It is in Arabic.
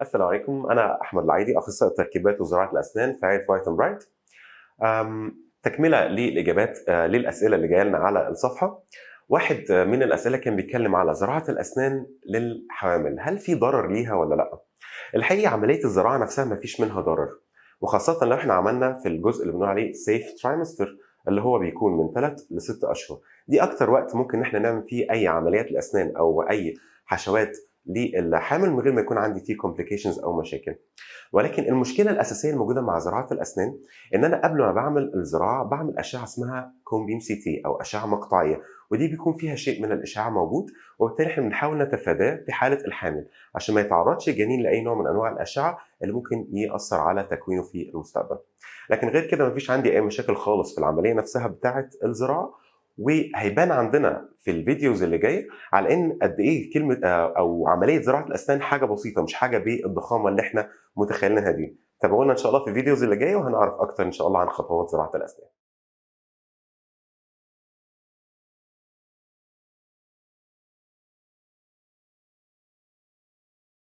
السلام عليكم، أنا أحمد العيدي، أخصائي تركيبات وزراعة الأسنان في عيادة وايت أند برايت. تكملة للإجابات للأسئلة اللي جاية لنا على الصفحة. واحد من الأسئلة كان بيتكلم على زراعة الأسنان للحوامل، هل في ضرر ليها ولا لأ؟ الحقيقة عملية الزراعة نفسها ما فيش منها ضرر، وخاصة لو احنا عملنا في الجزء اللي بنقول عليه safe trimester اللي هو بيكون من 3 ل 6 أشهر. دي أكتر وقت ممكن احنا نعمل فيه أي عمليات الأسنان أو أي حشوات للحامل من غير ما يكون عندي فيه complications أو مشاكل. ولكن المشكله الاساسيه الموجوده مع زراعه الاسنان ان انا قبل ما بعمل الزراعه بعمل اشعه اسمها كوم بيم سي تي او اشعه مقطعيه، ودي بيكون فيها شيء من الاشعاع موجود، وبالتالي احنا بنحاول نتفاداه في حاله الحامل عشان ما يتعرضش الجنين لاي نوع من انواع الاشعه اللي ممكن ياثر على تكوينه في المستقبل. لكن غير كده مفيش عندي اي مشاكل خالص في العمليه نفسها بتاعه الزراعه. وهيبان عندنا في الفيديوز اللي جايه على ان قد ايه كلمه او عمليه زراعه الاسنان حاجه بسيطه، مش حاجه بالضخامه اللي احنا متخيلينها دي. تابعونا ان شاء الله في الفيديوز اللي جايه وهنعرف اكتر ان شاء الله عن خطوات زراعه الاسنان.